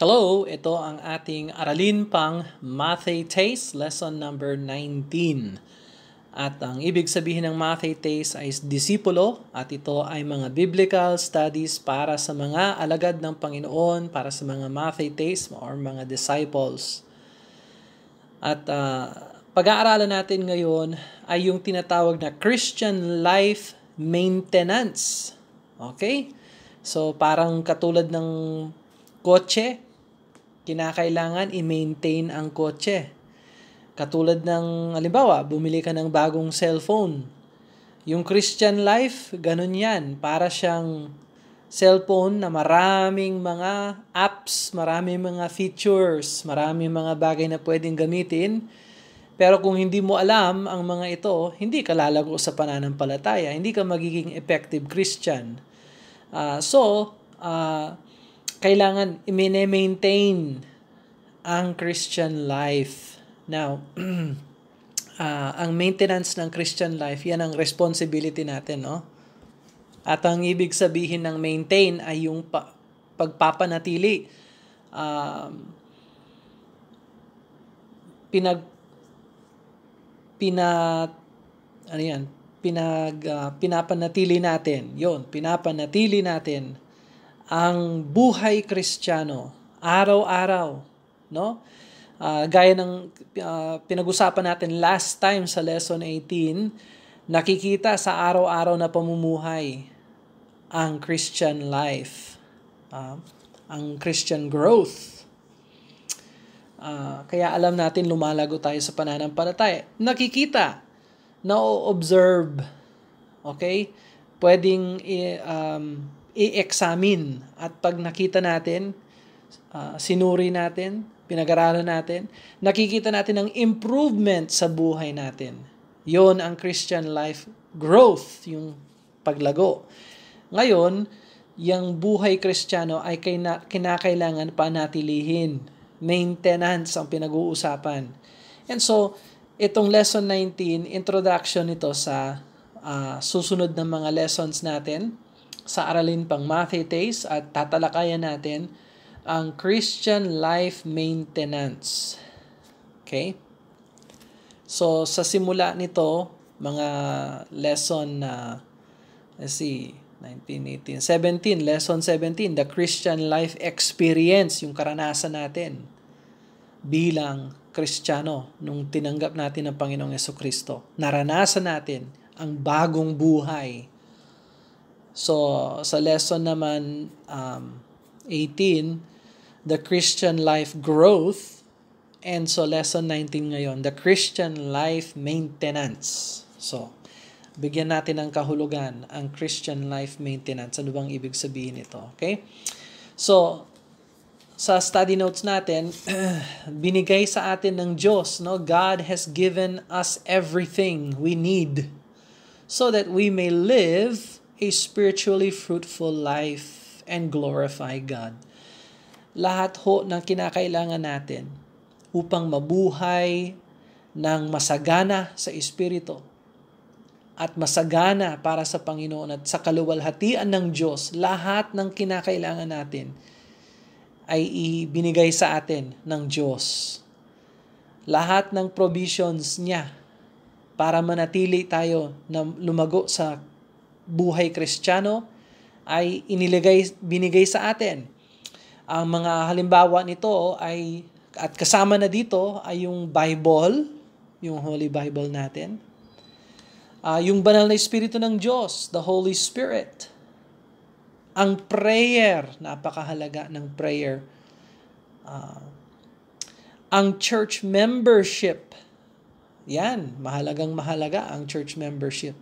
Hello, ito ang ating aralin pang Mathetes, lesson number 19. At ang ibig sabihin ng Mathetes ay disipulo at ito ay mga biblical studies para sa mga alagad ng Panginoon, para sa mga Mathetes or mga disciples. At pag-aaralan natin ngayon ay yung tinatawag na Christian life maintenance. Okay? So parang katulad ng kotse, kinakailangan i-maintain ang kotse. Katulad ng, halimbawa, bumili ka ng bagong cellphone. Yung Christian life, ganun yan. Para siyang cellphone na maraming mga apps, maraming mga features, maraming mga bagay na pwedeng gamitin. Pero kung hindi mo alam ang mga ito, hindi ka lalago sa pananampalataya. Hindi ka magiging effective Christian. Kailangan i-maintain ang Christian life. Now, ang maintenance ng Christian life, yan ang responsibility natin, no? At ang ibig sabihin ng maintain ay yung pagpapanatili. Pinapanatili natin. Yon, pinapanatili natin ang buhay Kristiyano araw-araw, no? Gaya ng pinag-usapan natin last time sa lesson 18, nakikita sa araw-araw na pamumuhay ang Christian life, ang Christian growth. Kaya alam natin lumalago tayo sa pananampalataya. Nakikita, na-observe, okay? Pwedeng i-examine at pag nakita natin, sinuri natin, pinag-aralan natin, nakikita natin ang improvement sa buhay natin. Yon ang Christian life growth, yung paglago. Ngayon, yung buhay Kristiyano ay kinakailangan panatilihin. Maintenance ang pinag-uusapan. And so, itong lesson 19, introduction nito sa susunod na mga lessons natin sa aralin pang Mathetes at tatalakayan natin ang Christian life maintenance. Okay? So, sa simula nito, mga lesson let's see, 19, 18, 17, lesson 17, the Christian life experience, yung karanasan natin bilang Kristiyano nung tinanggap natin ang Panginoong Jesucristo. Naranasan natin ang bagong buhay. So, sa lesson naman 18, the Christian life growth, and so lesson 19 ngayon, the Christian life maintenance. So, bigyan natin ng kahulugan ang Christian life maintenance. Ano bang ibig sabihin ito? Okay? So, sa study notes natin, binigay sa atin ng Diyos, no? God has given us everything we need so that we may live a spiritually fruitful life and glorify God. Lahat ho ng kinakailangan natin upang mabuhay ng masagana sa Espiritu at masagana para sa Panginoon at sa kaluwalhatian ng Diyos, lahat ng kinakailangan natin ay ibinigay sa atin ng Diyos. Lahat ng provisions niya para manatili tayo na lumago sa buhay Kristiyano ay binigay sa atin. Ang mga halimbawa nito ay, at kasama na dito ay yung Bible, yung Holy Bible natin. Yung banal na Espiritu ng Diyos, the Holy Spirit. Ang prayer, napakahalaga ng prayer. Ang church membership. Yan, mahalaga ang church membership.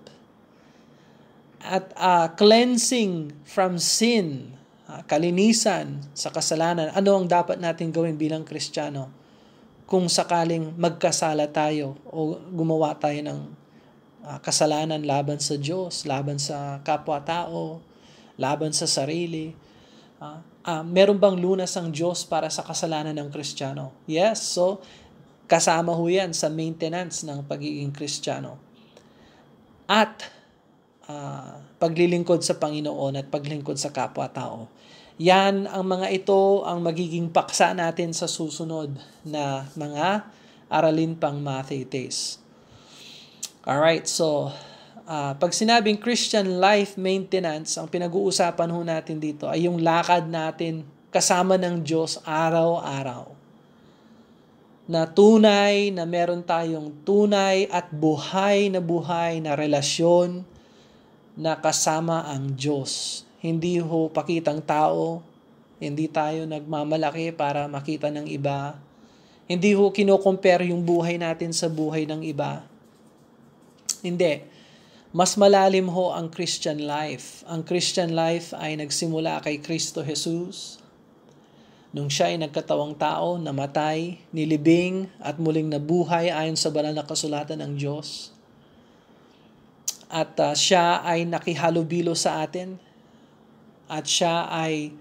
At cleansing from sin, kalinisan sa kasalanan. Ano ang dapat natin gawin bilang Kristiyano kung sakaling magkasala tayo o gumawa tayo ng kasalanan laban sa Diyos, laban sa kapwa-tao, laban sa sarili. Meron bang lunas ang Diyos para sa kasalanan ng Kristiyano? Yes, so kasama ho yan sa maintenance ng pagiging Kristiyano. At paglilingkod sa Panginoon at paglingkod sa kapwa-tao. Yan ang mga ito ang magiging paksa natin sa susunod na mga aralin pang Mathetes. Alright, so pag sinabing Christian life maintenance, ang pinag-uusapan ho natin dito ay yung lakad natin kasama ng Diyos araw-araw. Na tunay, na meron tayong tunay at buhay na relasyon na kasama ang Diyos. Hindi ho pakitang tao, hindi tayo nagmamalaki para makita ng iba. Hindi ho kino-compare yung buhay natin sa buhay ng iba. Hindi. Mas malalim ho ang Christian life. Ang Christian life ay nagsimula kay Kristo Jesus. Nung siya ay nagkatawang tao, namatay, nilibing, at muling nabuhay ayon sa banal na kasulatan ng Diyos. At siya ay nakihalubilo sa atin. At siya ay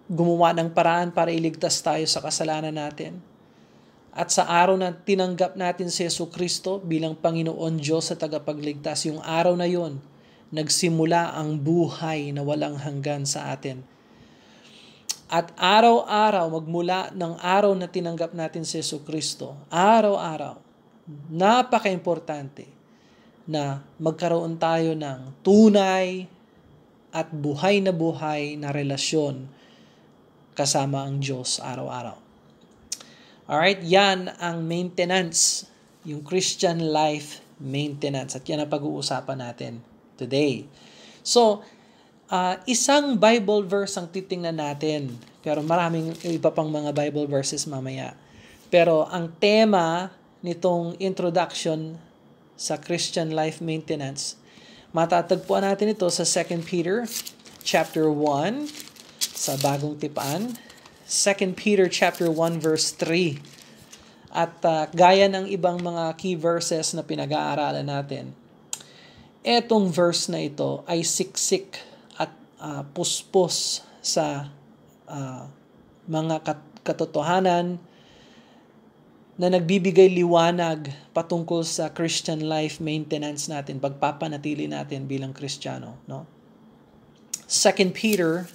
gumawa ng paraan para iligtas tayo sa kasalanan natin. At sa araw na tinanggap natin si Jesucristo bilang Panginoon Diyos sa tagapagligtas, yung araw na yon, nagsimula ang buhay na walang hanggan sa atin. At araw-araw, magmula ng araw na tinanggap natin si Jesucristo, araw-araw, napaka-importante na magkaroon tayo ng tunay at buhay na relasyon kasama ang Diyos araw-araw. Alright, yan ang maintenance, yung Christian life maintenance. At yan ang pag-uusapan natin today. So, isang Bible verse ang titingnan natin. Pero maraming iba pang mga Bible verses mamaya. Pero ang tema nitong introduction sa Christian life maintenance, matatagpuan natin ito sa 2 Peter chapter 1 sa Bagong Tipan. 2 Peter chapter 1 verse 3. At gaya ng ibang mga key verses na pinag-aaralan natin, etong verse na ito ay siksik at puspos sa mga katotohanan na nagbibigay liwanag patungkol sa Christian life maintenance natin, pagpapanatili natin bilang Kristiyano, no? 2 Peter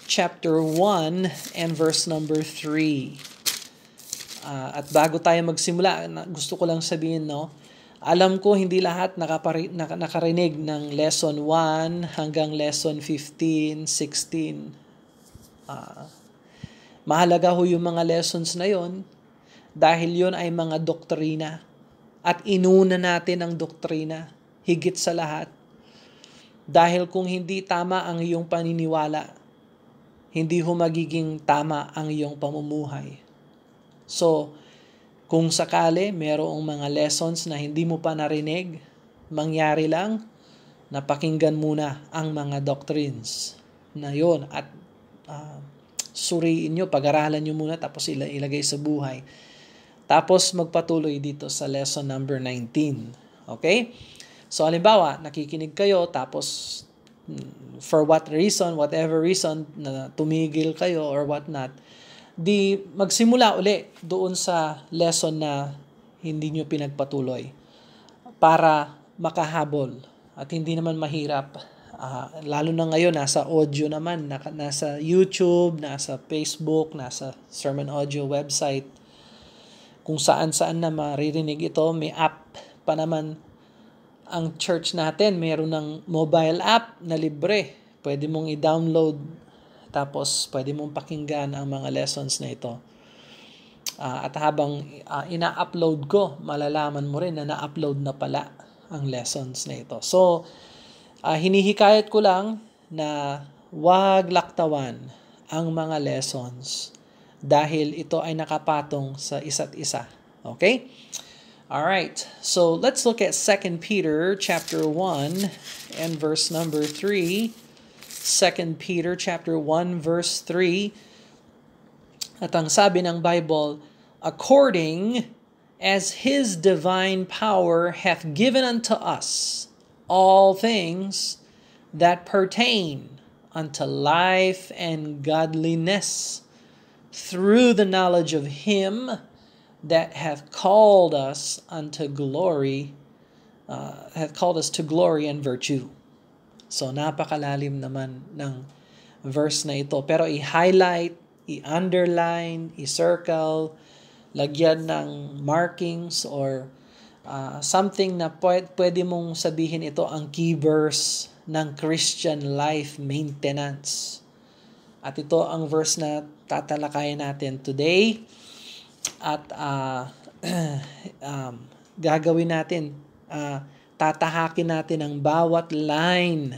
chapter 1 and verse number 3. At bago tayo magsimula, gusto ko lang sabihin, no? Alam ko hindi lahat nakarinig ng lesson 1 hanggang lesson 15, 16. Mahalaga ho yung mga lessons na yon dahil yon ay mga doktrina. At inuna natin ang doktrina higit sa lahat. Dahil kung hindi tama ang iyong paniniwala, hindi ho magiging tama ang iyong pamumuhay. So, kung sakali merong mga lessons na hindi mo pa narinig, mangyari lang, napakinggan muna ang mga doctrines na yon at suriin nyo, pag-aralan nyo muna, tapos ilagay sa buhay. Tapos magpatuloy dito sa lesson number 19. Okay? So, halimbawa, nakikinig kayo, tapos for whatever reason, na tumigil kayo or whatnot, di magsimula uli doon sa lesson na hindi nyo pinagpatuloy para makahabol. At hindi naman mahirap. Lalo na ngayon, nasa audio naman, nasa YouTube, nasa Facebook, nasa Sermon Audio website, kung saan-saan na maririnig ito. May app pa naman ang church natin. Meron ng mobile app na libre. Pwede mong i-download, tapos pwede mong pakinggan ang mga lessons na ito. At habang ina-upload ko, malalaman mo rin na na-upload na pala ang lessons na ito. So, hinihikayat ko lang na wag laktawan ang mga lessons dahil ito ay nakapatong sa isa't isa. Okay? All right. So, let's look at 2 Peter chapter 1 and verse number 3. 2 Peter chapter 1 verse 3. At ang sabi ng Bible, according as His divine power hath given unto us all things that pertain unto life and godliness, through the knowledge of Him that hath called us unto glory, hath called us to glory and virtue. So, napakalalim naman ng verse na ito. Pero i-highlight, i-underline, i-circle, lagyan ng markings or something na pwede mong sabihin ito ang key verse ng Christian life maintenance. At ito ang verse na tatalakayin natin today. At gagawin natin, tatahakin natin ang bawat line,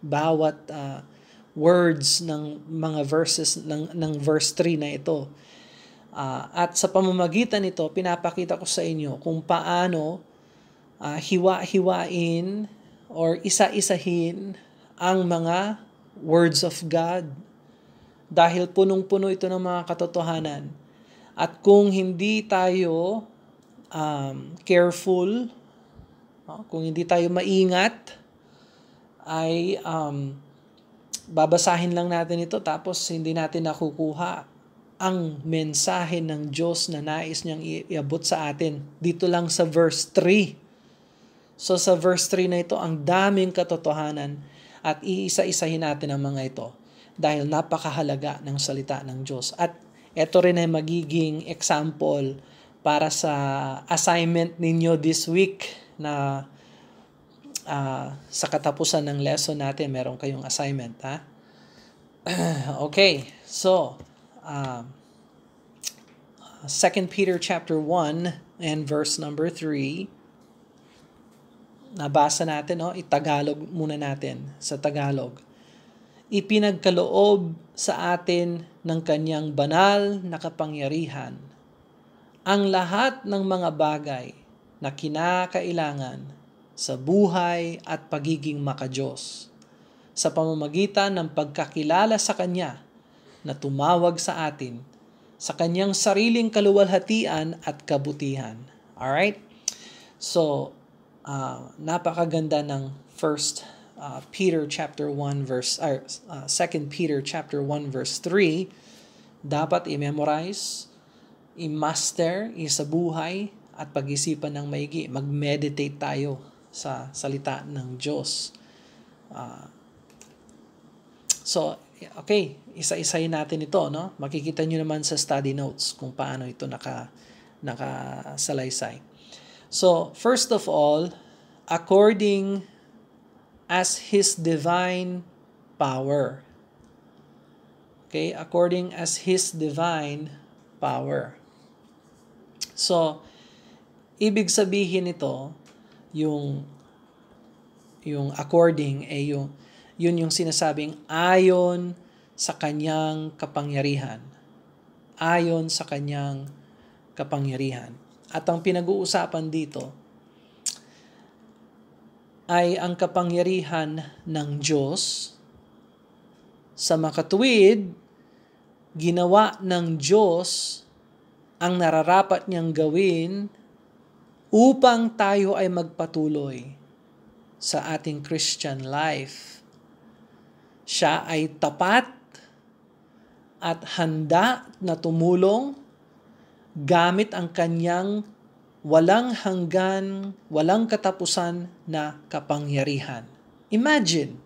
bawat words ng mga verses ng verse 3 na ito. At sa pamamagitan nito, pinapakita ko sa inyo kung paano hiwa-hiwain or isa-isahin ang mga words of God. Dahil punong-puno ito ng mga katotohanan. At kung hindi tayo careful, kung hindi tayo maingat, ay babasahin lang natin ito tapos hindi natin nakukuha ang mensahe ng Diyos na nais niyang iabot sa atin. Dito lang sa verse 3. So sa verse 3 na ito, ang daming katotohanan at iisa-isahin natin ang mga ito dahil napakahalaga ng salita ng Diyos. At ito rin ay magiging example para sa assignment ninyo this week na sa katapusan ng lesson natin, meron kayong assignment. Ha? Okay, so 2 Peter chapter 1 and verse number 3. Nabasa natin, itagalog muna natin sa Tagalog. Ipinagkaloob sa atin ng kanyang banal na kapangyarihan ang lahat ng mga bagay na kinakailangan sa buhay at pagiging makadiyos sa pamamagitan ng pagkakilala sa Kanya na tumawag sa atin sa Kanyang sariling kaluwalhatian at kabutihan. Alright? So, napakaganda ng 1 Peter chapter 1 verse 2 Peter chapter 1 verse 3. Dapat i-memorize, i-master, isabuhay at pag-isipan ng maigi. Mag-meditate tayo sa salita ng Diyos. So, okay, isa-isahin natin ito, no? Makikita nyo naman sa study notes kung paano ito nakasalaysay. So, first of all, according as His divine power. Okay? According as His divine power. So, ibig sabihin ito, yung according, yun yung sinasabing ayon sa kanyang kapangyarihan. Ayon sa kanyang kapangyarihan. At ang pinag-uusapan dito ay ang kapangyarihan ng Diyos sa makatuwid, ginawa ng Diyos ang nararapat niyang gawin upang tayo ay magpatuloy sa ating Christian life. Siya ay tapat at handa na tumulong gamit ang kanyang walang hanggan, walang katapusan na kapangyarihan. Imagine,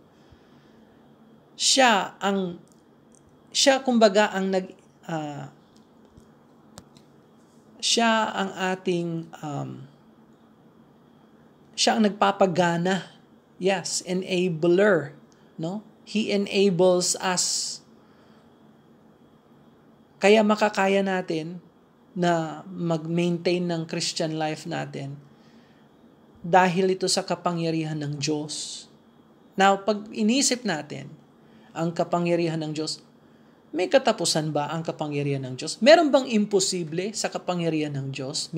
siya kumbaga ang siya ang ating siya ang nagpapagana. Yes, enabler, no? He enables us. Kaya makakaya natin na mag-maintain ng Christian life natin dahil ito sa kapangyarihan ng Diyos. Now, pag inisip natin ang kapangyarihan ng Diyos, may katapusan ba ang kapangyarihan ng Diyos? Meron bang imposible sa kapangyarihan ng Diyos?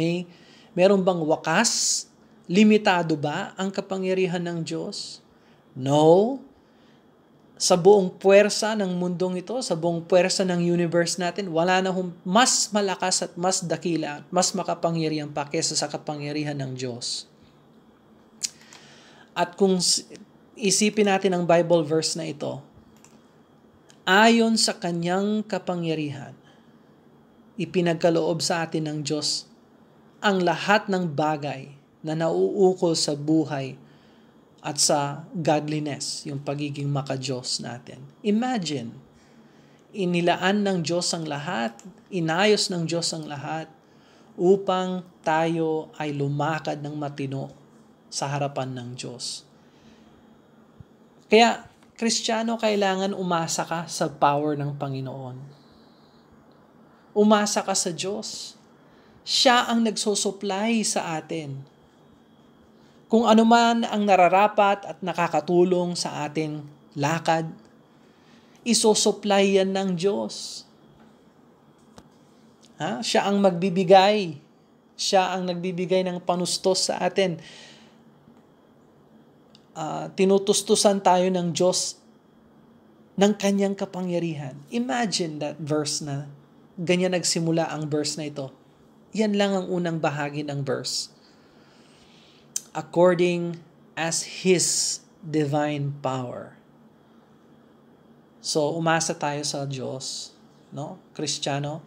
Meron bang wakas? Limitado ba ang kapangyarihan ng Diyos? No. Sa buong puwersa ng mundong ito, sa buong puwersa ng universe natin, wala na mas malakas at mas dakila, mas makapangyarihan pa kaysa sa kapangyarihan ng Diyos. At kung isipin natin ang Bible verse na ito, ayon sa kanyang kapangyarihan, ipinagkaloob sa atin ng Diyos ang lahat ng bagay na nauukol sa buhay at sa godliness, yung pagiging maka-Diyos natin. Imagine, inilaan ng Diyos ang lahat, inayos ng Diyos ang lahat, upang tayo ay lumakad ng matino sa harapan ng Diyos. Kaya, Kristiyano, kailangan umasa ka sa power ng Panginoon. Umasa ka sa Diyos. Siya ang nagsusupply sa atin. Kung ano man ang nararapat at nakakatulong sa ating lakad, isusupply yan ng Diyos. Siya ang magbibigay. Siya ang nagbibigay ng panustos sa atin. Tinutustusan tayo ng Diyos ng kanyang kapangyarihan. Imagine that verse na ganyan nagsimula ang verse na ito. Yan lang ang unang bahagi ng verse. According as His divine power. So, umasa tayo sa Diyos, no? Kristiyano,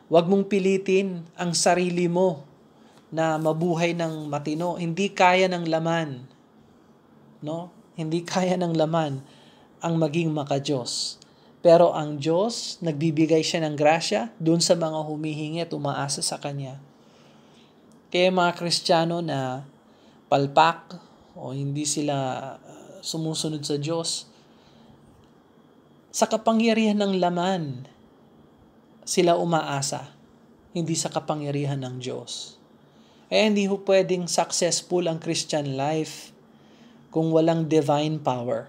huwag mong pilitin ang sarili mo na mabuhay ng matino. Hindi kaya ng laman. No? Hindi kaya ng laman ang maging maka-Diyos. Pero ang Diyos, nagbibigay siya ng grasya dun sa mga humihingi at umaasa sa Kanya. Kaya mga Kristiyano na palpak o hindi sila sumusunod sa Diyos, sa kapangyarihan ng laman, sila umaasa, hindi sa kapangyarihan ng Diyos. Hindi ho pwedeng successful ang Christian life kung walang divine power.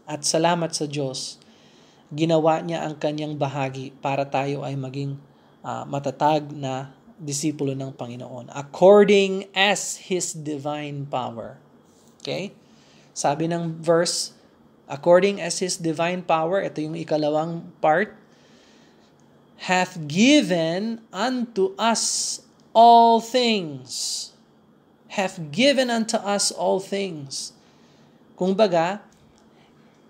At salamat sa Diyos, ginawa niya ang kanyang bahagi para tayo ay maging matatag na disipulo ng Panginoon. According as His divine power. Okay? Sabi ng verse, according as His divine power, ito yung ikalawang part, hath given unto us all things. Hath given unto us all things. Kung baga,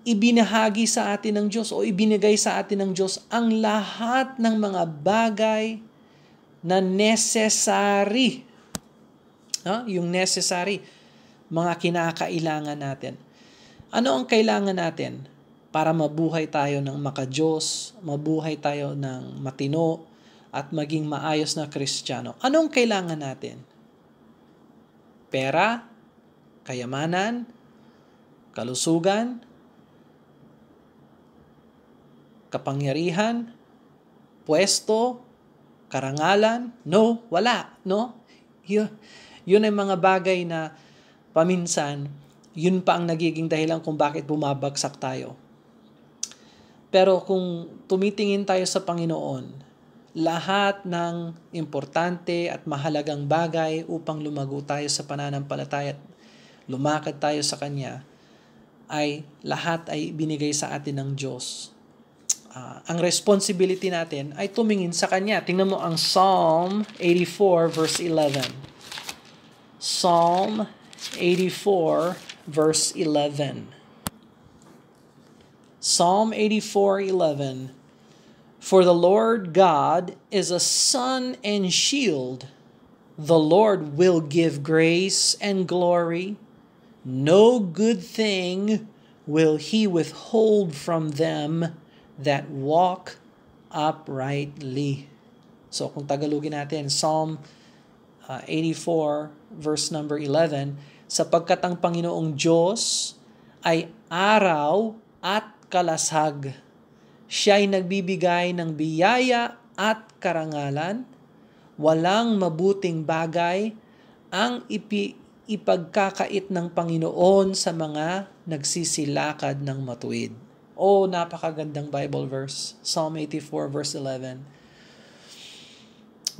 ibinahagi sa atin ng Diyos o ibinigay sa atin ng Diyos ang lahat ng mga bagay na necessary. Yung necessary, mga kinakailangan natin. Ano ang kailangan natin para mabuhay tayo ng maka-Diyos, mabuhay tayo ng matino, at maging maayos na Kristiyano? Anong kailangan natin? Pera, kayamanan, kalusugan, kapangyarihan, pwesto, karangalan? No, wala. No? Yun ay mga bagay na paminsan, yun pa ang nagiging dahilan kung bakit bumabagsak tayo. Pero kung tumitingin tayo sa Panginoon, lahat ng importante at mahalagang bagay upang lumago tayo sa pananampalataya at lumakad tayo sa Kanya, ay lahat ay binigay sa atin ng Diyos. Ang responsibility natin ay tumingin sa Kanya. Tingnan mo ang Psalm 84 verse 11. Psalm 84 verse 11. Psalm 84:11. For the Lord God is a sun and shield. The Lord will give grace and glory. No good thing will He withhold from them that walk uprightly. So kung Tagalogin natin, Psalm 84 verse number 11, sapagkat ang Panginoong Diyos ay araw at kalasag. Siya ay nagbibigay ng biyaya at karangalan. Walang mabuting bagay ang ipagkakait ng Panginoon sa mga nagsisilakad ng matuwid. Napakagandang Bible verse. Psalm 84 verse 11.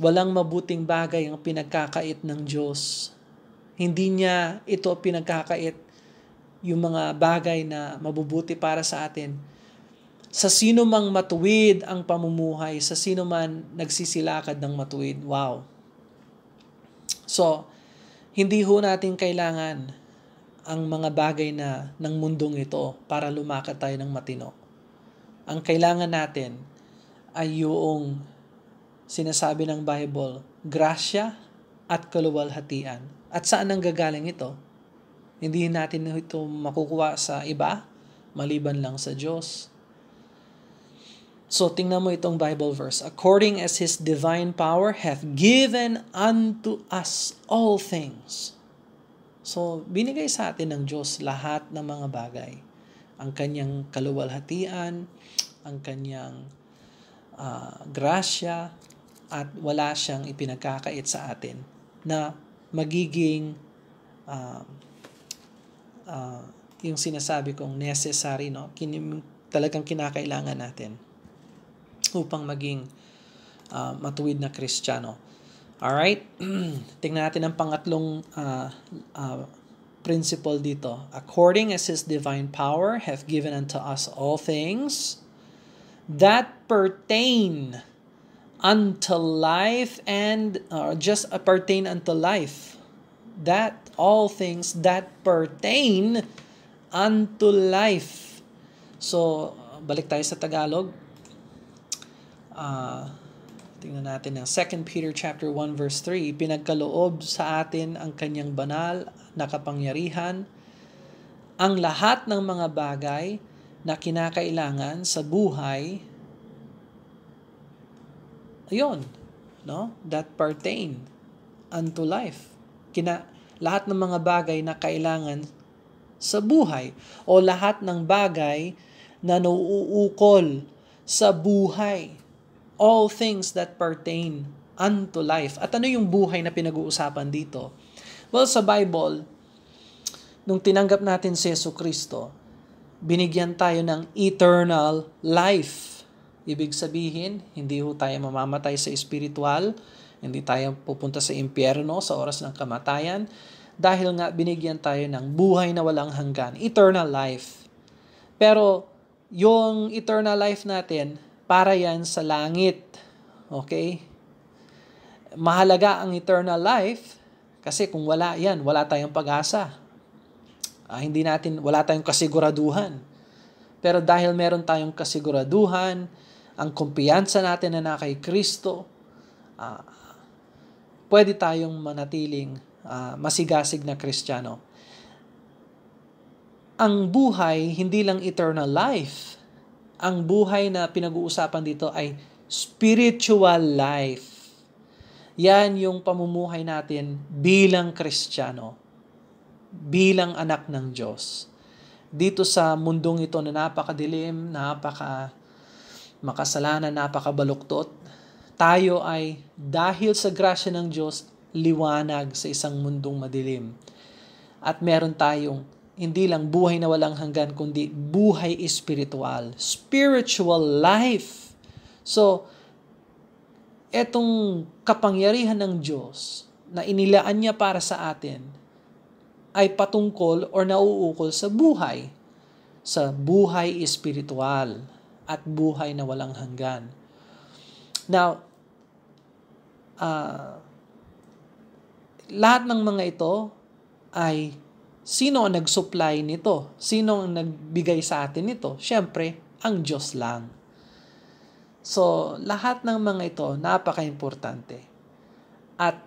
Walang mabuting bagay ang pinagkakait ng Diyos. Hindi niya ito pinagkakait yung mga bagay na mabubuti para sa atin. Sa sino mang matuwid ang pamumuhay, sa sino man nagsisilakad ng matuwid. Wow. So, hindi ho natin kailangan ang mga bagay na ng mundong ito para lumakad tayo ng matino. Ang kailangan natin ay yung sinasabi ng Bible, grasya at kaluwalhatian. At saan ang gagaling ito? Hindi natin ito makukuha sa iba, maliban lang sa Diyos. So, tingnan mo itong Bible verse. According as His divine power hath given unto us all things. So, binigay sa atin ng Diyos lahat ng mga bagay. Ang kanyang kaluwalhatian, ang kanyang grasya, at wala siyang ipinagkakait sa atin na magiging yung sinasabi kong necessary, no? Talagang kinakailangan natin upang maging matuwid na Kristiyano. Alright? Tingnan natin ang pangatlong principle dito. According as His divine power hath given unto us all things that pertain unto life and just pertain unto life. That all things that pertain unto life. So, balik tayo sa Tagalog. Tingnan natin ng 2 Peter chapter 1 verse 3. Pinagkaloob sa atin ang kanyang banal na kapangyarihan, ang lahat ng mga bagay na kinakailangan sa buhay, ayun, no? That pertain unto life. Lahat ng mga bagay na kailangan sa buhay o lahat ng bagay na nauukol sa buhay. All things that pertain unto life. At ano yung buhay na pinag-uusapan dito? Well, sa Bible, nung tinanggap natin si Jesucristo, binigyan tayo ng eternal life. Ibig sabihin, hindi ho tayo mamamatay sa espiritual, hindi tayo pupunta sa impyerno sa oras ng kamatayan, dahil nga binigyan tayo ng buhay na walang hanggan, eternal life. Pero, yung eternal life natin, para yan sa langit. Okay? Mahalaga ang eternal life kasi kung wala yan, wala tayong pag-asa. Wala tayong kasiguraduhan. Pero dahil meron tayong kasiguraduhan, ang kumpiyansa natin na kay Kristo, pwede tayong manatiling masigasig na Kristiyano. Ang buhay, hindi lang eternal life. Ang buhay na pinag-uusapan dito ay spiritual life. Yan yung pamumuhay natin bilang Kristiyano, bilang anak ng Diyos. Dito sa mundong ito na napakadilim, makasalanan, napakabaluktot, tayo ay dahil sa grasya ng Diyos, liwanag sa isang mundong madilim. At meron tayong hindi lang buhay na walang hanggan, kundi buhay espiritual. Spiritual life. So, etong kapangyarihan ng Diyos na inilaan niya para sa atin ay patungkol o nauukol sa buhay. Sa buhay espiritual at buhay na walang hanggan. Now, lahat ng mga ito ay sino ang nag-supply nito? Sino ang nagbigay sa atin nito? Siyempre, ang Diyos lang. So, lahat ng mga ito, napaka-importante. At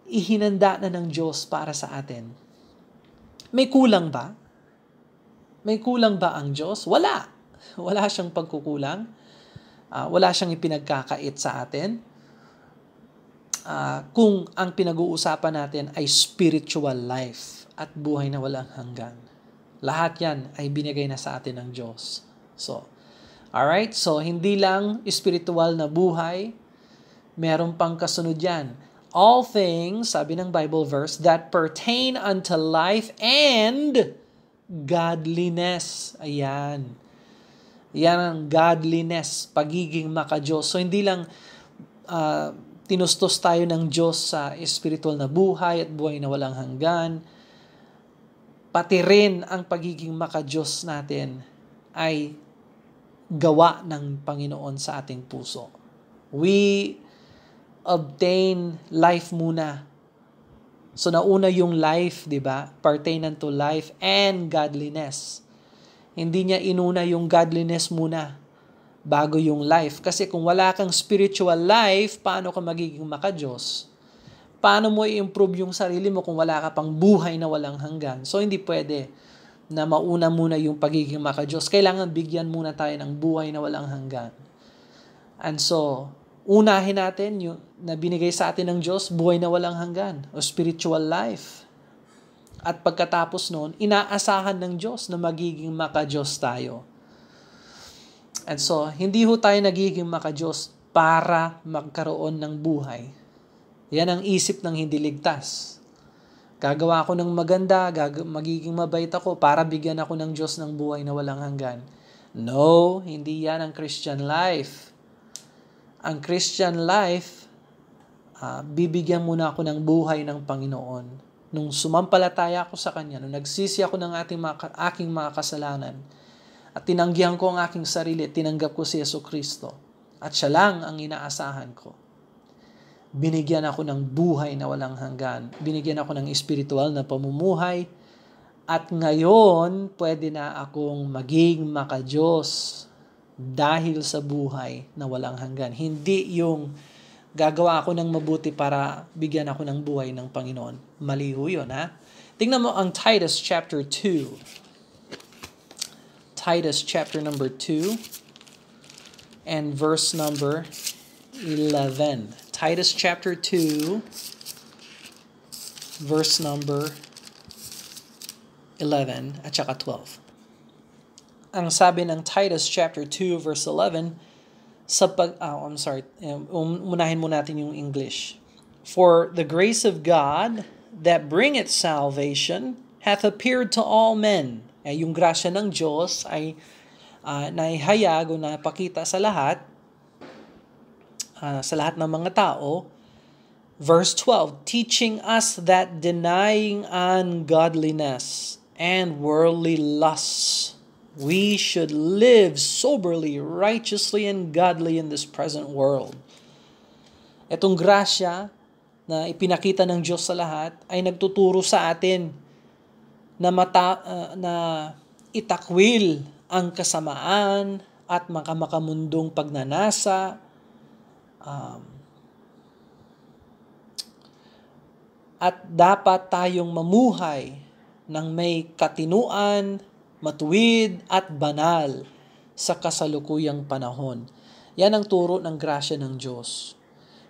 ihinanda na ng Diyos para sa atin. May kulang ba? May kulang ba ang Diyos? Wala. Wala siyang pagkukulang. Wala siyang ipinagkakait sa atin. Kung ang pinag-uusapan natin ay spiritual life at buhay na walang hanggan. Lahat yan ay binigay na sa atin ng Diyos. So, alright? So, hindi lang spiritual na buhay, meron pang kasunod yan. All things, sabi ng Bible verse, that pertain unto life and godliness. Ayan. Yan ang godliness, pagiging maka-Diyos. So, hindi lang tinustos tayo ng Diyos sa spiritual na buhay at buhay na walang hanggan. Pati rin ang pagiging maka-Diyos natin ay gawa ng Panginoon sa ating puso. We obtain life muna. So nauna yung life, di ba? Pertain unto life and godliness. Hindi niya inuna yung godliness muna bago yung life. Kasi kung wala kang spiritual life, paano ka magiging maka-Diyos? paano mo i-improve yung sarili mo kung wala ka pang buhay na walang hanggan? So, hindi pwede na mauna muna yung pagiging maka-Diyos. Kailangan bigyan muna tayo ng buhay na walang hanggan. And so, unahin natin yung na binigay sa atin ng Diyos, buhay na walang hanggan, o spiritual life. At pagkatapos noon, inaasahan ng Diyos na magiging maka-Diyos tayo. And so, hindi ho tayo nagiging maka-Diyos para magkaroon ng buhay. Yan ang isip ng hindi ligtas. Gagawa ako ng maganda, magiging mabait ako para bigyan ako ng Diyos ng buhay na walang hanggan. No, hindi yan ang Christian life. Ang Christian life, bibigyan muna ako ng buhay ng Panginoon. Nung sumampalataya ako sa Kanya, nung nagsisi ako ng aking mga kasalanan, at tinanggihan ko ang aking sarili, tinanggap ko si Jesucristo, at siya lang ang inaasahan ko. Binigyan ako ng buhay na walang hanggan. Binigyan ako ng espiritual na pamumuhay. At ngayon, pwede na akong maging maka-Diyos dahil sa buhay na walang hanggan. Hindi yung gagawa ako ng mabuti para bigyan ako ng buhay ng Panginoon. Mali ho yun, ha? Tingnan mo ang Titus chapter 2. Titus chapter number 2 and verse number 11. Titus chapter 2, verse number 11 at saka 12. Ang sabi ng Titus chapter 2, verse 11, unahin mo natin yung English. For the grace of God that bringeth salvation hath appeared to all men. Yung grasya ng Diyos ay naihayag o napakita sa lahat ng mga tao. Verse 12, teaching us that denying ungodliness and worldly lusts, we should live soberly, righteously, and godly in this present world. Itong grasya na ipinakita ng Diyos sa lahat ay nagtuturo sa atin na itakwil ang kasamaan at makamundong pagnanasa, at dapat tayong mamuhay ng may katinuan, matuwid at banal sa kasalukuyang panahon. Yan ang turo ng grasya ng Diyos.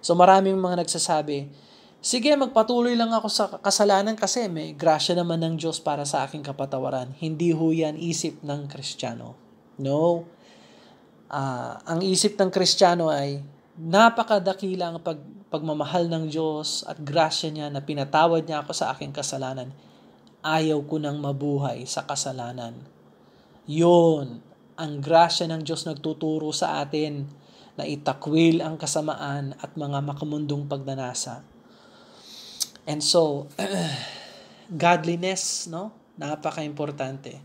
So maraming mga nagsasabi, sige, magpatuloy lang ako sa kasalanan kasi may grasya naman ng Diyos para sa aking kapatawaran. Hindi ho yan isip ng Kristiyano. No. Ang isip ng Kristiyano ay napakadakilang pagmamahal ng Diyos at grasya niya na pinatawad niya ako sa aking kasalanan. Ayaw ko nang mabuhay sa kasalanan. Yun, ang grasya ng Diyos nagtuturo sa atin na itakwil ang kasamaan at mga makamundong pagnanasa. And so, godliness, no? Napaka-importante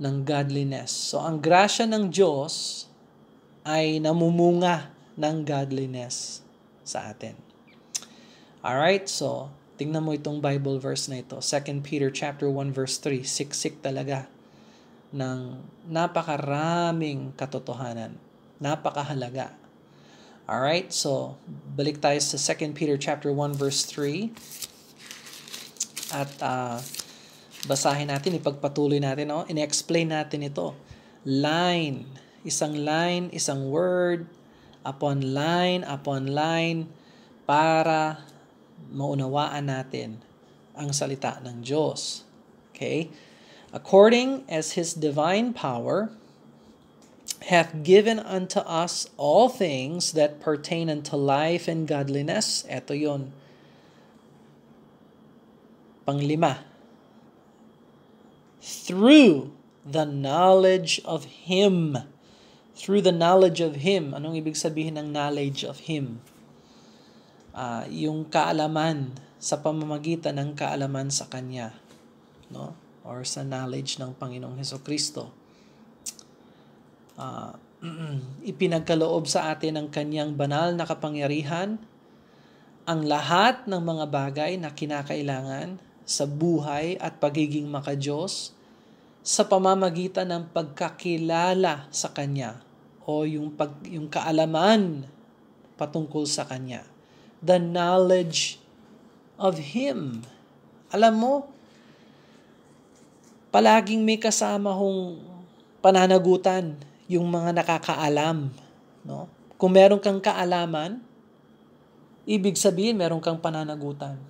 ng godliness. So, ang grasya ng Diyos ay namumunga ng godliness sa atin. Alright, so tingnan mo itong Bible verse na ito. 2 Peter chapter 1 verse 3. Siksik talaga ng napakaraming katotohanan. Napakahalaga. Alright, so balik tayo sa 2 Peter chapter 1 verse 3. At basahin natin, ipagpatuloy natin, in-explain natin ito. Line, isang word, upon line, para maunawaan natin ang salita ng Diyos. Okay? According as His divine power hath given unto us all things that pertain unto life and godliness. Ito yun. Panglima. Through the knowledge of Him. Through the knowledge of Him. Anong ibig sabihin ng knowledge of Him? Yung kaalaman, sa pamamagitan ng kaalaman sa Kanya. No? Or sa knowledge ng Panginoong Hesukristo. Ipinagkaloob sa atin ng Kanyang banal na kapangyarihan ang lahat ng mga bagay na kinakailangan sa buhay at pagiging maka-Diyos sa pamamagitan ng pagkakilala sa Kanya o yung kaalaman patungkol sa Kanya. The knowledge of Him. Alam mo, palaging may kasama hong pananagutan yung mga nakakaalam. No? Kung meron kang kaalaman, ibig sabihin meron kang pananagutan.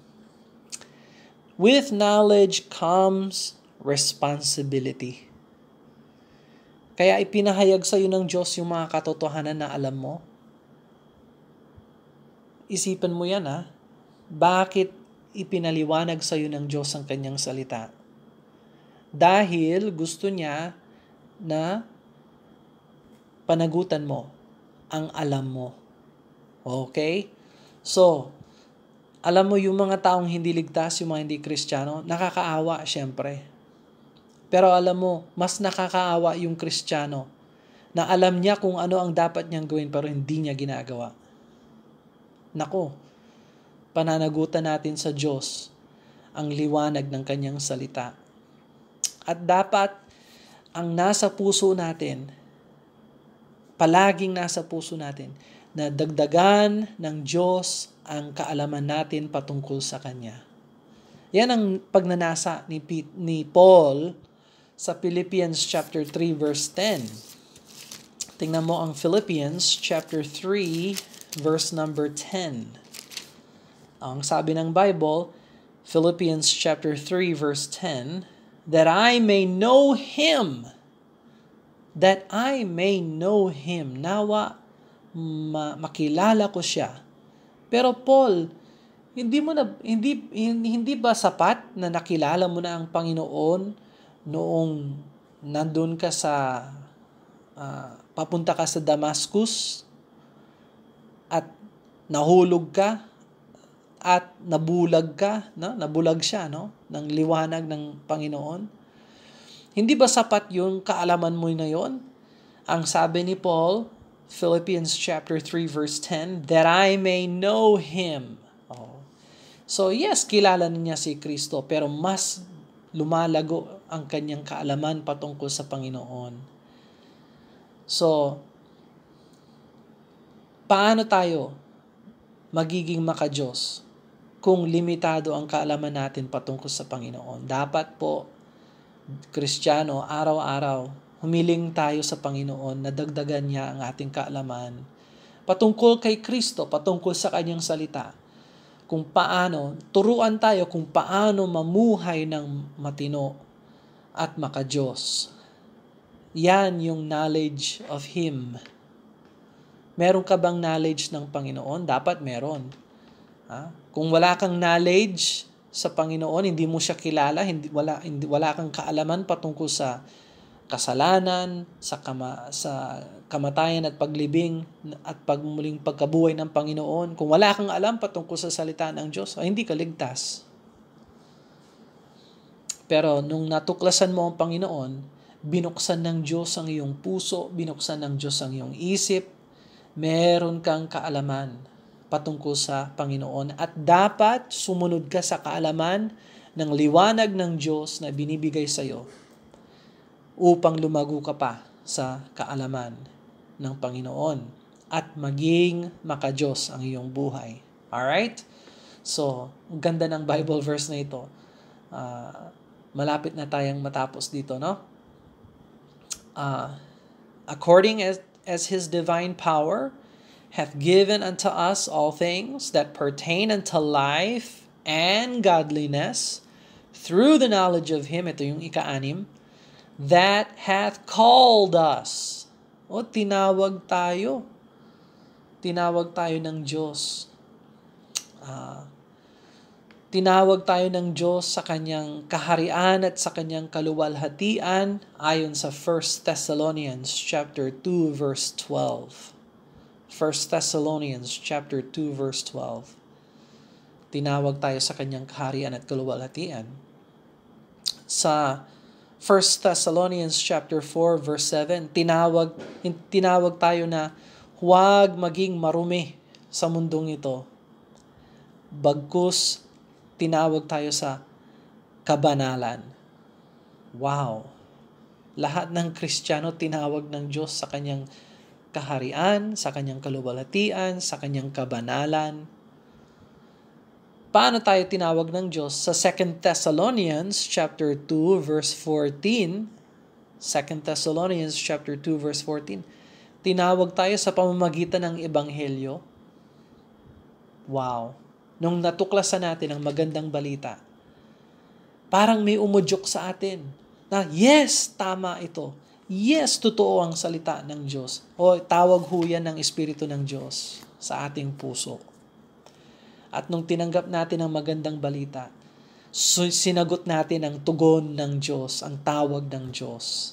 With knowledge comes responsibility. Kaya ipinahayag sa iyo ng Diyos yung mga katotohanan na alam mo. Isipan mo yan ha. Bakit ipinaliwanag sa iyo ng Diyos ang kanyang salita? Dahil gusto niya na panagutan mo ang alam mo. Okay? So, alam mo yung mga taong hindi ligtas, yung mga hindi Kristiyano, nakakaawa syempre. Pero alam mo, mas nakakaawa yung Kristiyano na alam niya kung ano ang dapat niyang gawin pero hindi niya ginagawa. Nako, pananagutan natin sa Diyos ang liwanag ng kanyang salita. At dapat ang nasa puso natin, palaging nasa puso natin, na dagdagan ng Diyos ang kaalaman natin patungkol sa Kanya. Yan ang pagnanasa ni Paul sa Philippians chapter 3 verse 10. Tingnan mo ang Philippians chapter 3 verse number 10. Ang sabi ng Bible, Philippians chapter 3 verse 10, that I may know Him. That I may know Him. Nawa, makilala ko siya. Pero Paul, hindi ba sapat na nakilala mo na ang Panginoon noong nandun ka sa papunta ka sa Damascus at nahulog ka at nabulag ka, no? Nabulag siya, no? Ng liwanag ng Panginoon. Hindi ba sapat yung kaalaman mo na yon? Ang sabi ni Paul, Philippians chapter 3 verse 10, that I may know Him. Oh. So yes, kilala niya si Kristo, pero mas lumalago ang kanyang kaalaman patungkol sa Panginoon. So, paano tayo magiging makadiyos kung limitado ang kaalaman natin patungkol sa Panginoon? Dapat po, Kristiyano, araw-araw, humiling tayo sa Panginoon na dagdagan niya ang ating kaalaman patungkol kay Kristo, patungkol sa kanyang salita. Kung paano, turuan tayo kung paano mamuhay ng matino at makadiyos. Yan yung knowledge of Him. Meron ka bang knowledge ng Panginoon? Dapat meron. Kung wala kang knowledge sa Panginoon, hindi mo siya kilala, wala kang kaalaman patungkol sa kasalanan, sa kamatayan at paglibing at muling pagkabuhay ng Panginoon. Kung wala kang alam patungkol sa salita ng Diyos, hindi ka ligtas. Pero nung natuklasan mo ang Panginoon, binuksan ng Diyos ang iyong puso, binuksan ng Diyos ang iyong isip, meron kang kaalaman patungkol sa Panginoon at dapat sumunod ka sa kaalaman ng liwanag ng Diyos na binibigay sa iyo upang lumago ka pa sa kaalaman ng Panginoon at maging makadiyos ang iyong buhay. Alright? So, ang ganda ng Bible verse na ito. Malapit na tayong matapos dito, no? According as His divine power hath given unto us all things that pertain unto life and godliness through the knowledge of Him, ito yung ika-6, that hath called us. O, tinawag tayo. Tinawag tayo ng Diyos. Tinawag tayo ng Diyos sa Kanyang kaharian at sa Kanyang kaluwalhatian ayon sa 1 Thessalonians chapter 2 verse 12. 1 Thessalonians chapter 2 verse 12. Tinawag tayo sa Kanyang kaharian at kaluwalhatian. Sa 1 Thessalonians chapter 4 verse 7, tinawag tayo na huwag maging marumi sa mundong ito. Bagkus tinawag tayo sa kabanalan. Wow! Lahat ng Kristiyano tinawag ng Diyos sa kanyang kaharian, sa kanyang kaluwalhatian, sa kanyang kabanalan. Paano tayo tinawag ng Diyos? Sa 2 Thessalonians chapter 2 verse 14, 2 Thessalonians chapter 2 verse 14, tinawag tayo sa pamamagitan ng ebanghelyo. Wow! Nung natuklasan natin ang magandang balita, parang may umudyok sa atin na yes, tama ito. Yes, totoo ang salita ng Diyos. O tawag ho yan ng Espiritu ng Diyos sa ating puso. At nung tinanggap natin ang magandang balita, sinagot natin ang tugon ng Diyos, ang tawag ng Diyos.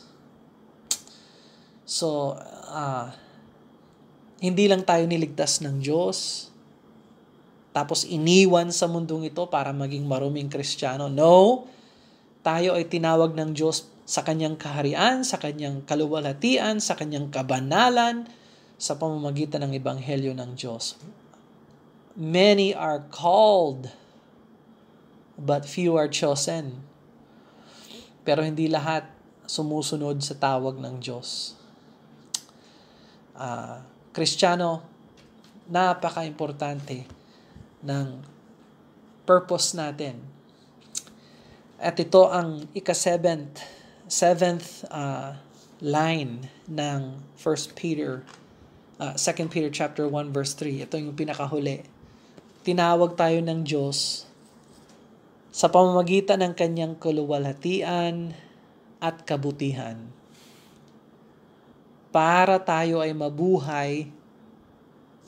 So, hindi lang tayo niligtas ng Diyos, tapos iniwan sa mundong ito para maging maruming Kristiyano. No, tayo ay tinawag ng Diyos sa kanyang kaharian, sa kanyang kaluwalhatian, sa kanyang kabanalan, sa pamamagitan ng ebanghelyo ng Diyos. Many are called, but few are chosen. Pero hindi lahat sumusunod sa tawag ng Diyos. Kristiyano, napaka-importante ng purpose natin. At ito ang seventh line ng 2 Peter chapter 1 verse 3. Ito yung pinakahuli. Tinawag tayo ng Diyos sa pamamagitan ng kanyang kaluwalhatian at kabutihan. Para tayo ay mabuhay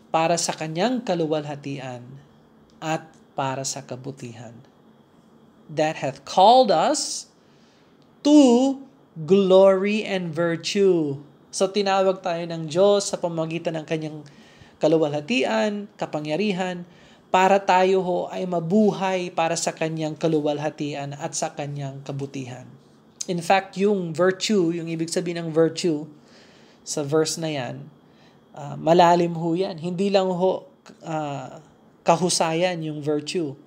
para sa kanyang kaluwalhatian at para sa kabutihan. That hath called us to glory and virtue. So tinawag tayo ng Diyos sa pamamagitan ng kanyang kaluwalhatian, kapangyarihan, para tayo ho ay mabuhay para sa kanyang kaluwalhatian at sa kanyang kabutihan. In fact, yung virtue, yung ibig sabihin ng virtue sa verse na yan, malalim ho yan. Hindi lang ho kahusayan yung virtue.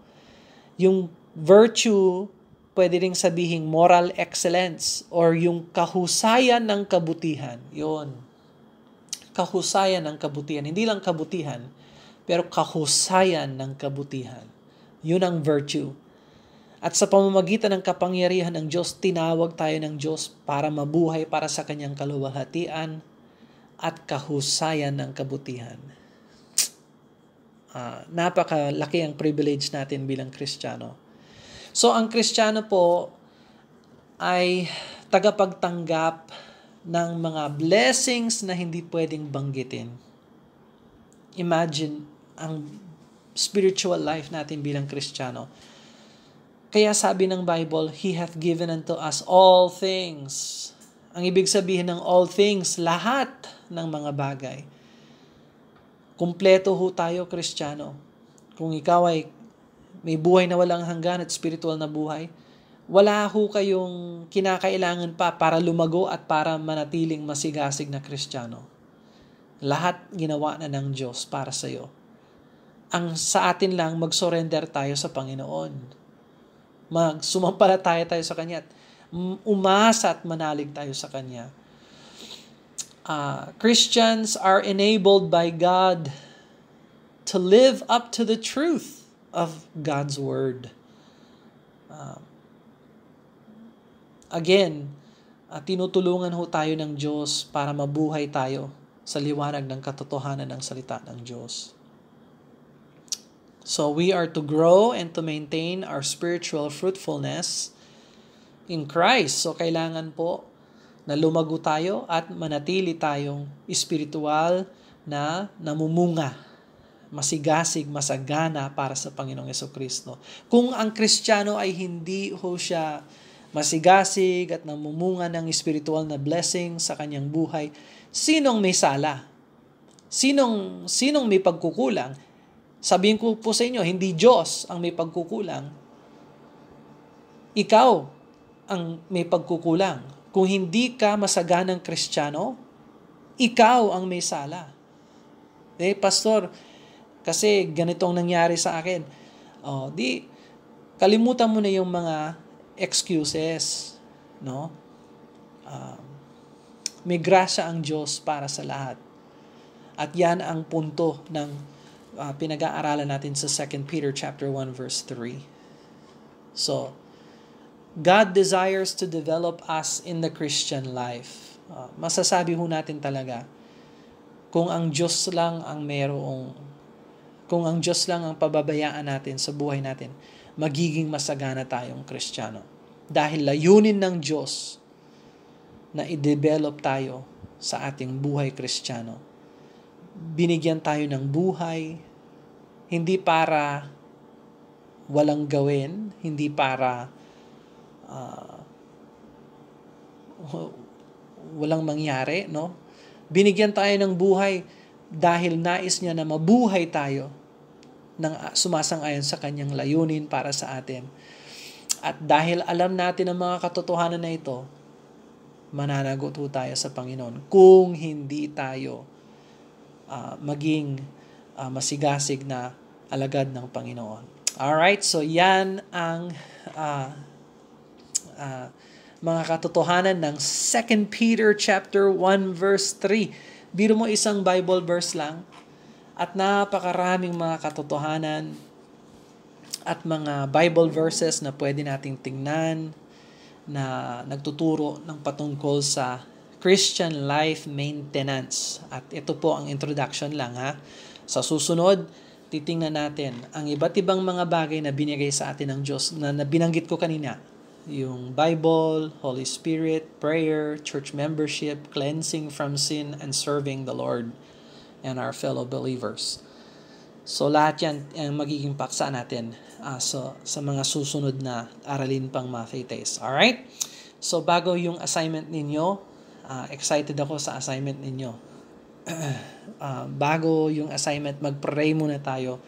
Yung virtue, pwede ring sabihin moral excellence or yung kahusayan ng kabutihan. Yun. Kahusayan ng kabutihan. Hindi lang kabutihan, pero kahusayan ng kabutihan. Yun ang virtue. At sa pamamagitan ng kapangyarihan ng Diyos, tinawag tayo ng Diyos para mabuhay para sa kanyang kaluwalhatian at kahusayan ng kabutihan. Napakalaki ang privilege natin bilang Kristiyano. So, ang Kristiyano po ay tagapagtanggap ng mga blessings na hindi pwedeng banggitin. Imagine ang spiritual life natin bilang Kristiyano. Kaya sabi ng Bible, He hath given unto us all things. Ang ibig sabihin ng all things, lahat ng mga bagay. Kumpleto ho tayo, Kristiyano. Kung ikaw ay may buhay na walang hanggan at spiritual na buhay, wala ho kayong kinakailangan pa para lumago at para manatiling masigasig na Kristiyano. Lahat ginawa na ng Diyos para sa iyo. Sa atin lang, mag-surrender tayo sa Panginoon. Sumampalataya tayo sa Kanya at umasa at manalig tayo sa Kanya. Christians are enabled by God to live up to the truth of God's Word. Again, tinutulungan ho tayo ng Diyos para mabuhay tayo sa liwanag ng katotohanan ng salita ng Diyos. So we are to grow and to maintain our spiritual fruitfulness in Christ. So kailangan po na lumago tayo at manatili tayong espiritual na namumunga, masigasig, masagana para sa Panginoong Jesucristo. Kung ang Kristiyano ay hindi ho siya masigasig at namumunga ng espiritual na blessing sa kanyang buhay, sinong may sala? Sinong may pagkukulang? Sabihin ko po sa inyo, hindi Diyos ang may pagkukulang. Ikaw ang may pagkukulang. Kung hindi ka masaganang Kristiyano, ikaw ang may sala. Pastor, kasi ganito ang nangyari sa akin. Kalimutan mo na yung mga excuses. No? May grasya ang Diyos para sa lahat. At yan ang punto ng pinag-aaralan natin sa 2 Peter chapter 1 verse 3. So, God desires to develop us in the Christian life. Masasabi ho natin talaga, kung ang Diyos lang ang kung ang Diyos lang ang pababayaan natin sa buhay natin, magiging masagana tayong Kristiyano. Dahil layunin ng Diyos na i-develop tayo sa ating buhay Kristiyano. Binigyan tayo ng buhay, hindi para walang gawin, hindi para walang mangyari, no? Binigyan tayo ng buhay dahil nais niya na mabuhay tayo ng sumasang-ayon sa kanyang layunin para sa atin. At dahil alam natin ang mga katotohanan na ito, mananagot ho tayo sa Panginoon kung hindi tayo maging masigasig na alagad ng Panginoon. Alright, so yan ang mga katotohanan ng 2 Peter chapter 1 verse 3. Biro mo isang Bible verse lang at napakaraming mga katotohanan at mga Bible verses na pwede nating tingnan na nagtuturo ng patungkol sa Christian life maintenance. At ito po ang introduction lang ha. Sa susunod, titingnan natin ang iba't ibang mga bagay na binigay sa atin ng Diyos na binanggit ko kanina. Yung Bible, Holy Spirit, prayer, church membership, cleansing from sin, and serving the Lord and our fellow believers. So lahat yan ang magiging paksa natin sa mga susunod na aralin pang mga faith days. Alright? So bago yung assignment ninyo, excited ako sa assignment ninyo. Bago yung assignment, mag-pray muna tayo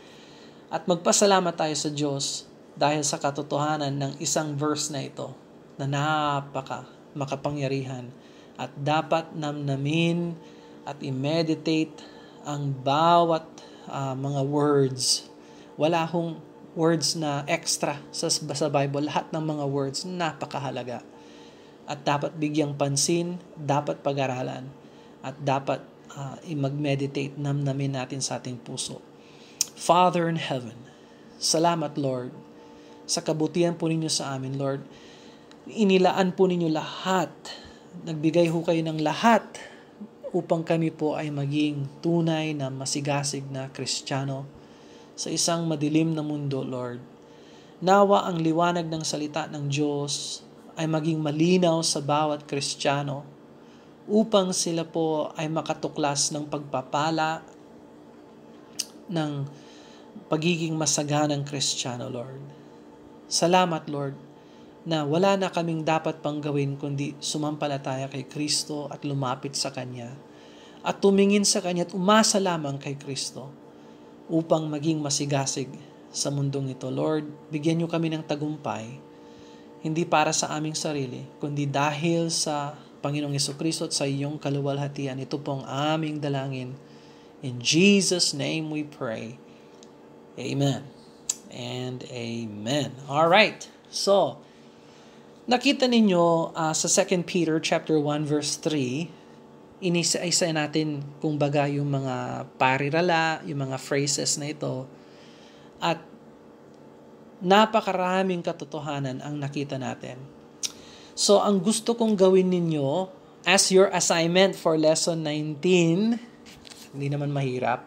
at magpasalamat tayo sa Diyos dahil sa katotohanan ng isang verse na ito na makapangyarihan at dapat namnamin at i-meditate ang bawat mga words. Wala hong words na extra sa Bible. Lahat ng mga words napakahalaga at dapat bigyang pansin, dapat pag-aralan at dapat i-mag-meditate, namnamin natin sa ating puso. Father in heaven, salamat Lord sa kabutihan po ninyo sa amin, Lord. Inilaan po ninyo lahat. Nagbigay ho kayo ng lahat upang kami po ay maging tunay na masigasig na Kristiyano sa isang madilim na mundo, Lord. Nawa ang liwanag ng salita ng Diyos ay maging malinaw sa bawat Kristiyano upang sila po ay makatuklas ng pagpapala ng pagiging masaganang Kristiyano, Lord. Salamat, Lord, na wala na kaming dapat pang gawin kundi sumampalataya kay Kristo at lumapit sa Kanya at tumingin sa Kanya at umasa lamang kay Kristo upang maging masigasig sa mundong ito. Lord, bigyan niyo kami ng tagumpay, hindi para sa aming sarili, kundi dahil sa Panginoong Jesucristo at sa iyong kaluwalhatian. Ito pong aming dalangin. In Jesus' name we pray. Amen. And amen. All right. So, nakita ninyo sa 2 Peter chapter 1 verse 3, inisa-isa natin kumbaga yung mga parirala, yung mga phrases na ito. At napakaraming katotohanan ang nakita natin. So, ang gusto kong gawin ninyo as your assignment for lesson 19, hindi naman mahirap,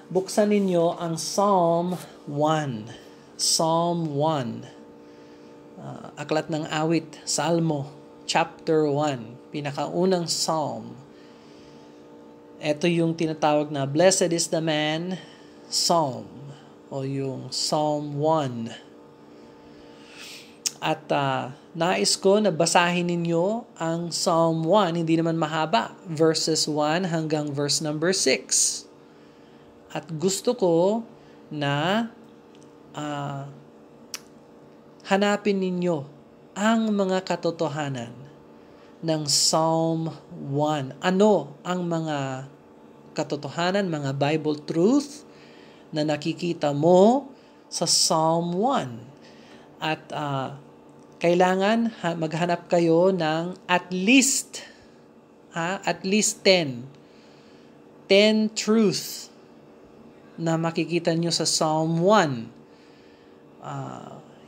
buksan ninyo ang Psalm 1. Psalm 1. Aklat ng awit, Salmo, chapter 1. Pinakaunang psalm. Ito yung tinatawag na Blessed is the man, Psalm. O yung Psalm 1. At nais ko na basahin ninyo ang Psalm 1. Hindi naman mahaba. Verses 1 hanggang verse number 6. At gusto ko na hanapin ninyo ang mga katotohanan ng Psalm 1. Ano ang mga katotohanan, mga Bible truth na nakikita mo sa Psalm 1? At kailangan maghanap kayo ng at least 10 truth na makikita nyo sa Psalm 1.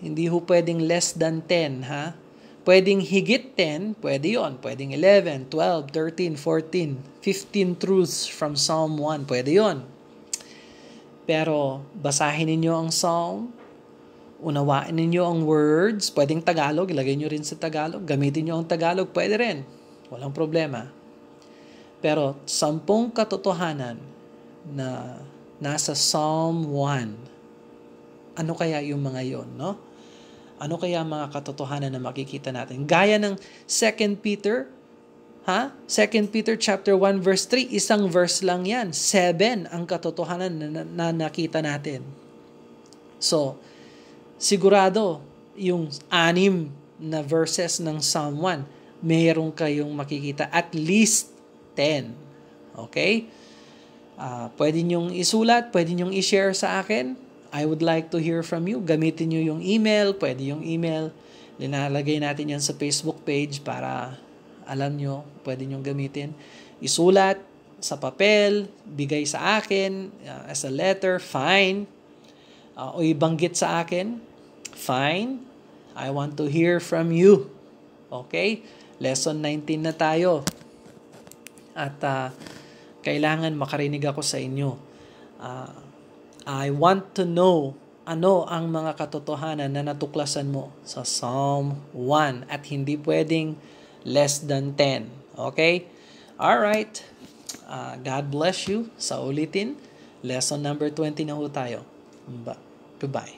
Hindi ho pwedeng less than 10, ha? Pwedeng higit 10, pwede yon. Pwedeng 11, 12, 13, 14, 15 truths from Psalm 1, pwede yon. Pero basahin ninyo ang Psalm, unawaan ninyo ang words, pwedeng Tagalog, ilagay nyo rin sa Tagalog, gamitin nyo ang Tagalog, pwede rin. Walang problema. Pero 10 katotohanan na nasa Psalm 1, ano kaya yung mga yon, no? Ano kaya mga katotohanan na makikita natin? Gaya ng 2 Peter, 2 Peter chapter 1 verse 3, isang verse lang yan. 7 ang katotohanan na nakita natin. So, sigurado, yung 6 na verses ng Psalm 1, mayroon kayong makikita at least 10. Okay? Pwede nyong isulat, pwede nyong i-share sa akin. I would like to hear from you. Gamitin nyo yung email. Pwede yung email. Linalagay natin yan sa Facebook page para alam nyo, pwede nyong gamitin. Isulat sa papel, bigay sa akin as a letter, fine. O ibanggit sa akin, fine. I want to hear from you. Okay? Lesson 19 na tayo. At kailangan makarinig ako sa inyo. I want to know ano ang mga katotohanan na natuklasan mo sa Psalm 1 at hindi pwedeng less than 10. Okay? Alright. God bless you. Sa ulitin, lesson number 20 na ho tayo. Goodbye.